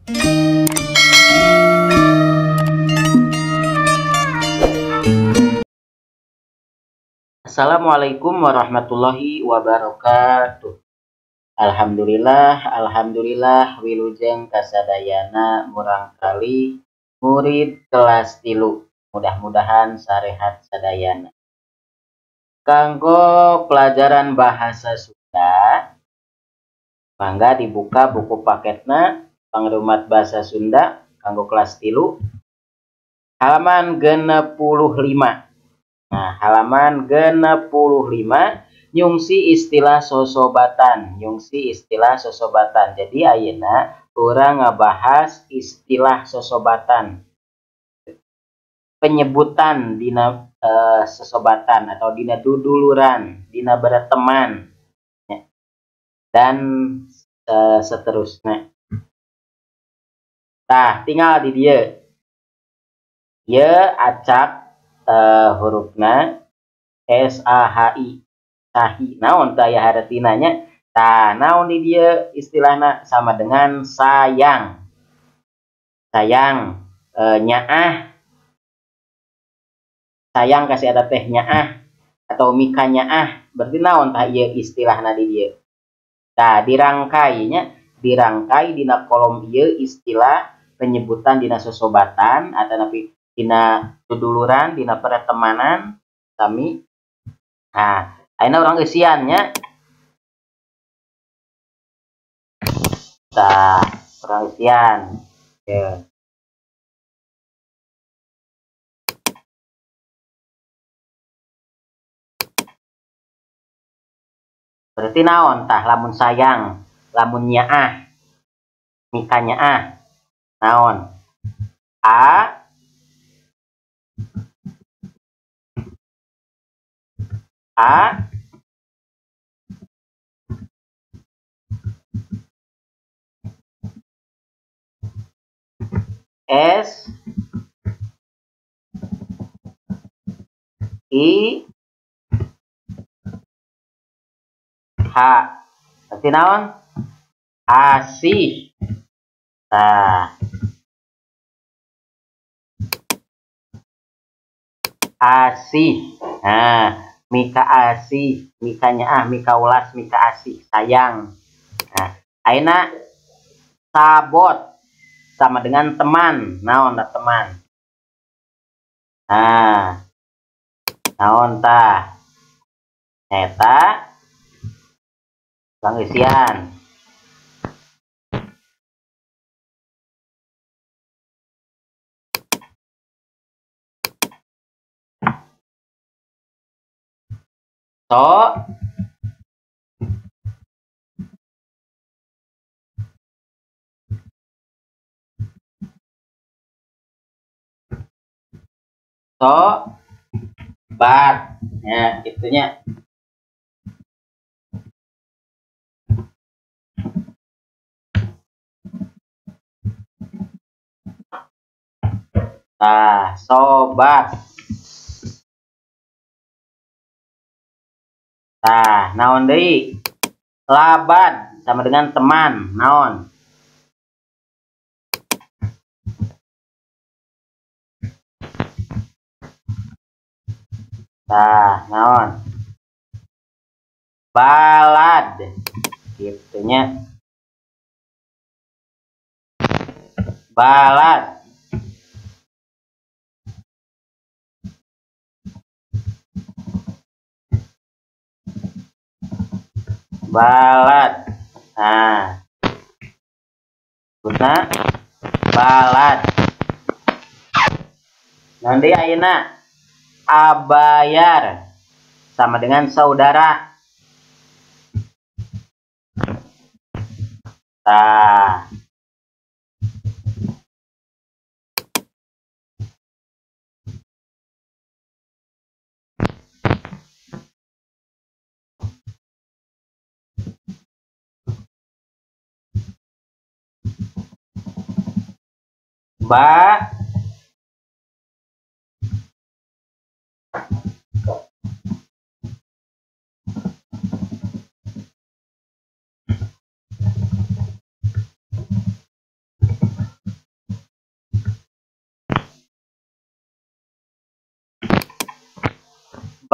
Assalamualaikum warahmatullahi wabarakatuh. Alhamdulillah wilujeng kasadayana murang kali murid kelas 3. Mudah-mudahan sarehat sadayana. Kanggo pelajaran bahasa Sunda, mangga dibuka buku paketna Pangrumat Bahasa Sunda kanggo kelas 3 halaman 65. Nah, halaman 65 nyungsi istilah sosobatan. Jadi ayeuna urang ngabahas istilah sosobatan. Penyebutan dina sosobatan atau dina duduluran, dina berteman, dan seterusnya. Tah, tinggal di dia. Ye acak hurufna SAHI. Sahi. Naon taya haretinanya? Tah, naon di dia istilahna sama dengan sayang. Sayang, nyaah. Sayang kasih ada teh nyaah atau mika nyaah. Berarti naon tah ieu istilahna di dia. Tah, dirangkai dina kolom ieu istilah penyebutan dina sosobatan atau napi dina duduluran, dina pertemanan kami. Nah, ayeuna urang eusiannya. Tah, urang eusian. Ya. Berarti naon tah lamun sayang, lamun nyaah, mika nyaah. Naon? A S I H. Berarti naon? Asih. Nah, asih. Nah, mika asih, mika nyaah, mika ulas, mika asih, sayang. Nah, ayeuna sabot sama dengan teman. Naon da teman? Nah, naon tah? Eta langeusian. Bat. Ya, itunya. Nah, sobat. Nah, naon deui? Labad sama dengan teman. Naon? Nah, naon? Balad. Gitunya. Balad. Balad. Nah, guna balad. Nanti ayeuna abayar sama dengan saudara. Tah. Ba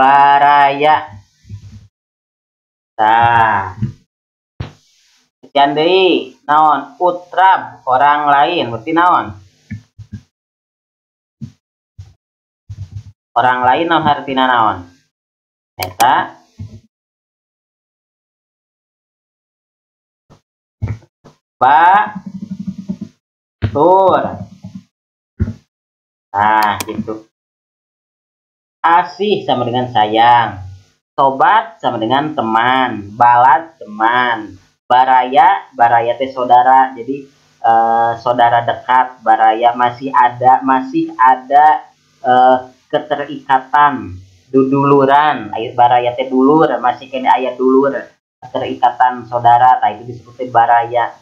baraya. Tah sekian deui naon utrab orang lain berarti naon orang lain naon hartina naon eta batur. Nah gitu. Asih sama dengan sayang, sobat sama dengan teman, balad teman, baraya baraya teh saudara, jadi saudara dekat, baraya masih ada keterikatan duduluran, baraya teh dulur, masih kena ayat dulur keterikatan saudara, nah itu disebutnya baraya.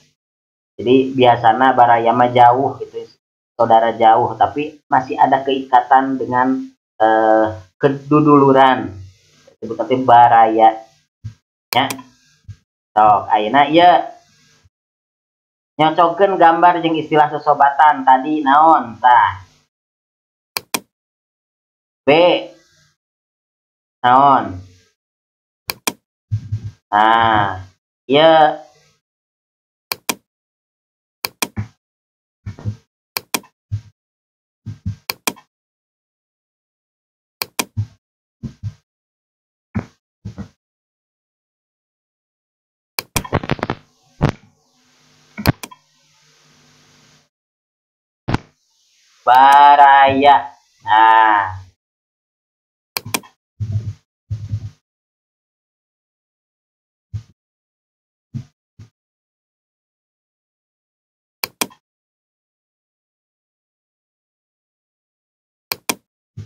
Jadi biasanya baraya mah jauh gitu, saudara jauh, tapi masih ada keikatan dengan keduduluran, disebutnya baraya nya. Sok ayeuna ieu nyocokeun gambar jeung istilah sesobatan tadi naon tah B naon. Nah ieu baraya. Nah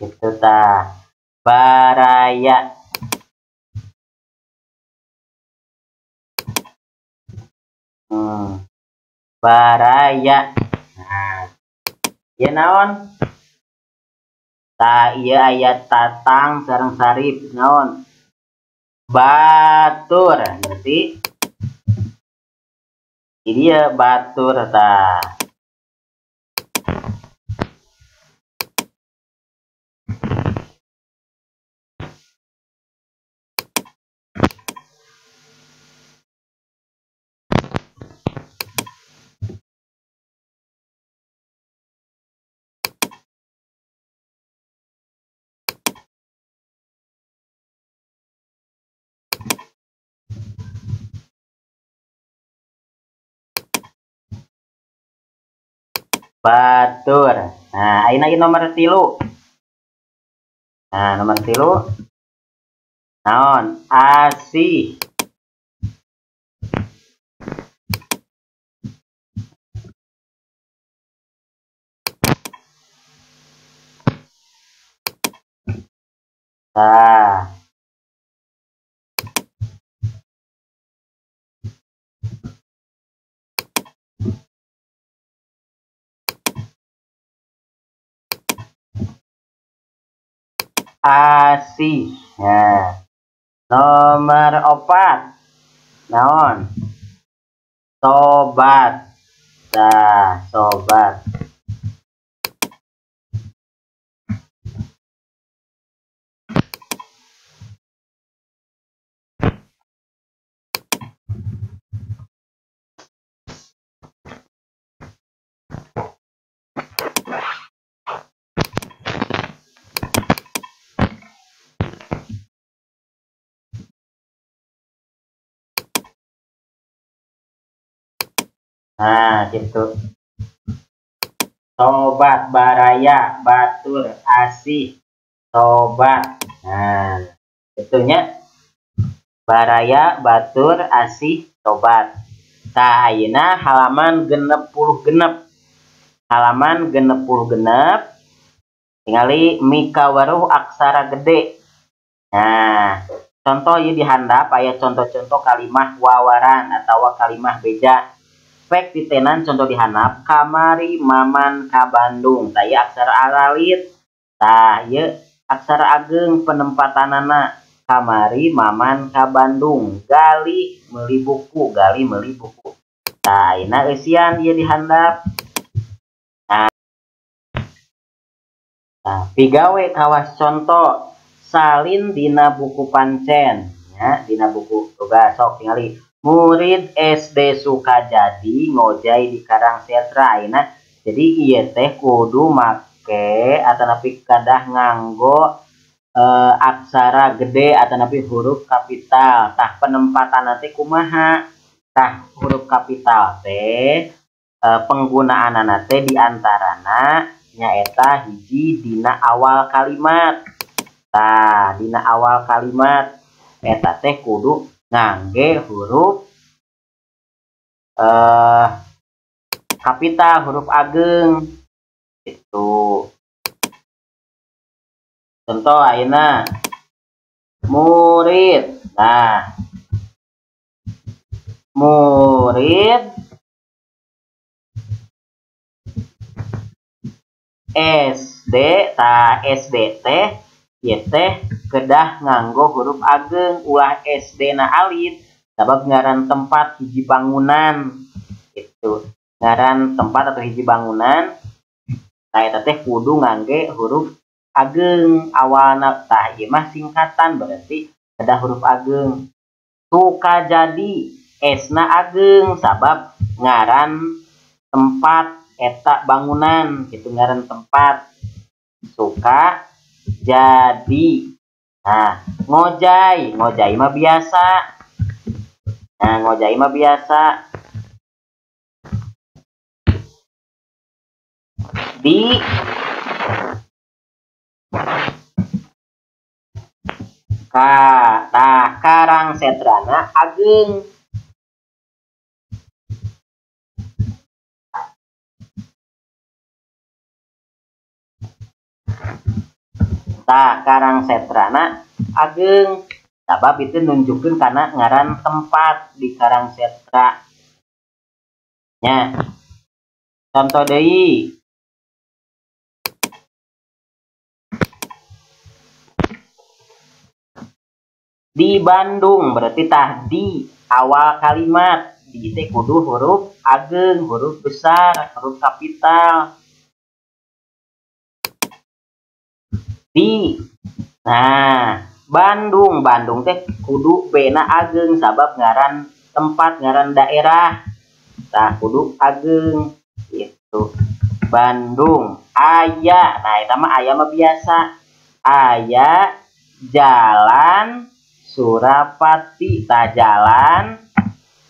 itu tah baraya. Baraya. Nah ieu naon tah ieu aya tatang sareng sarip naon batur, berarti ini ya batur tah. Batur. Nah ayeuna ieu nomor 3. Nah nomor 3 naon asih. Tah asih. Nah nomor 4 naon sobat. Tah sobat. Nah gitu. Sobat, baraya, batur, asih, sobat. Nah itunya baraya, batur, asih, sobat. Tah ayeuna halaman 60 halaman 60 tingali mikawaruh aksara gede. Nah contoh ieu di handap aya contoh-contoh kalimah wawaran atau kalimah beja. Pek titenan contoh di handap kamari maman ka Bandung. Tah ieu aksara aralit. Tah ieu aksara ageng penempatanana kamari maman ka Bandung. Gali meuli buku, gali meuli buku. Tah ayeuna eusian ieu di handap. Nah pigawe kawas contoh salin dina buku pancen ya, dina buku tugas sok tingali murid SD Sukajadi ngojay di Karangsetra ayeuna. Jadi ieu teh kudu make atanapi kadah nganggo aksara gede atanapi huruf kapital. Tah penempatan nanti kumaha? Tah huruf kapital teh penggunaan teh diantarana nyaeta hiji dina awal kalimat. Tah dina awal kalimat eta teh kudu ngangge huruf kapital, huruf ageng itu. Contoh ayeuna murid. Nah, murid SD, tah SD teh ieu teh kedah nganggo huruf ageng ulah SD na alit sabab ngaran tempat hiji bangunan itu. Ngaran tempat atau hiji bangunan nah eta teh kudu ngangge huruf ageng awalna. Tah ieu mah singkatan berarti kedah huruf ageng. Sukajadi S-na ageng sabab ngaran tempat eta bangunan gitu, ngaran tempat suka jadi. Nah ngojay, ngojay mah biasa. Nah ngojay mah biasa di Karangsetrana ageng. Tah Karangsetrana ageng sabab itu nunjukin karena ngaran tempat di Karangsetra nya. Contoh deui di Bandung berarti tah di awal kalimat di teh kudu huruf ageng, huruf besar, huruf kapital. Di nah Bandung, Bandung teh kudu B-na ageng sabab ngaran tempat, ngaran daerah. Tah kudu ageng gitu. Bandung aya, nah eta mah aya mah biasa. Aya jalan Surapati. Tah jalan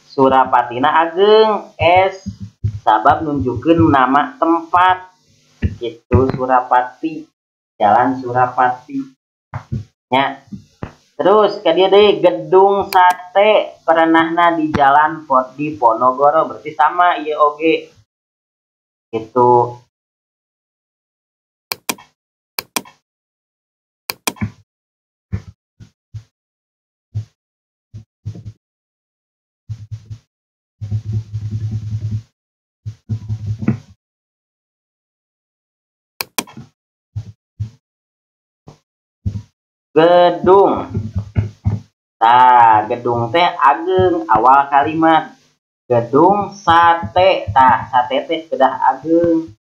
Surapatina ageng S sabab nunjukin nama tempat gitu. Surapati, jalan Surapati nya. Terus ke dia deh gedung sate perenahna di jalan di Ponorogo berarti sama ieu oge gitu. Gedung. Tah gedung teh ageng awal kalimat. Gedung sate. Tah sate teh kedah ageng.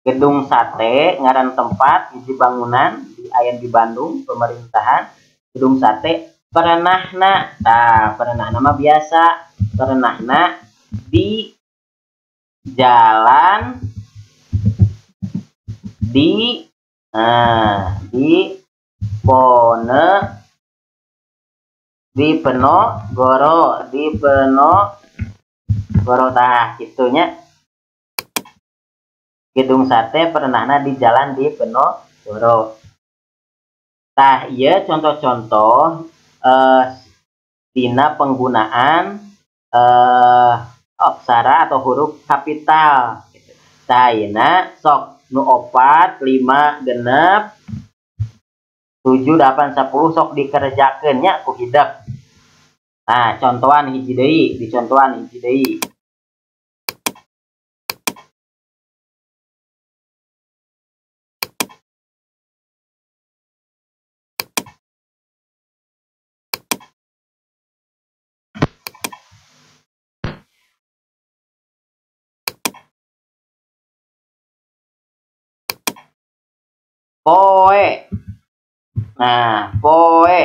Gedung sate ngaran tempat hiji bangunan di aya di Bandung pemerintahan. Gedung sate perenahna. Tah perenahna mah biasa. Perenahna di jalan di Penogoro, di Penogoro tah gitunya. Gedung sate perenahna di jalan di Penogoro. Tah ieu contoh-contoh dina penggunaan aksara atau huruf kapital. Tah ayeuna sok nu 4, 5, 6, 7, 8, 10 sok dikerjakeun nya ku hideuk. Nah contohan hiji deui, dicontohan hiji deui. Poe. Nah, poe.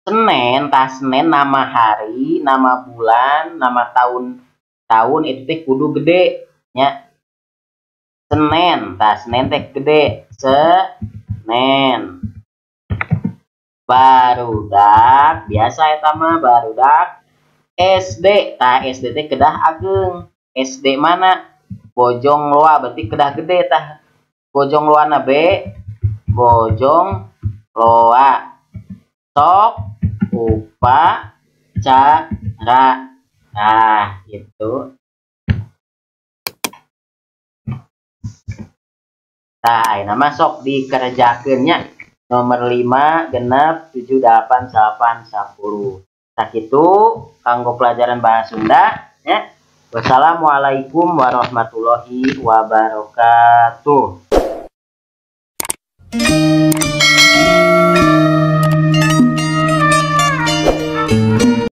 Senen, Senen nama hari, nama bulan, nama tahun itu teh kudu gede nya. Senen, Senen teh gede. Senen. Barudak, biasa eta mah barudak. SD, SD teh kedah ageng. SD mana? Bojong Loa, berarti kedah gede tah. Bojong Loa na B, Bojong Loa. Sok upacara. Nah, gitu. Nah, nama sok dikerjakeunnya. Nomor 5 genep 7 8 8 10. Tak itu kanggo pelajaran bahasa Sunda ya. Wassalamualaikum warahmatullahi wabarakatuh.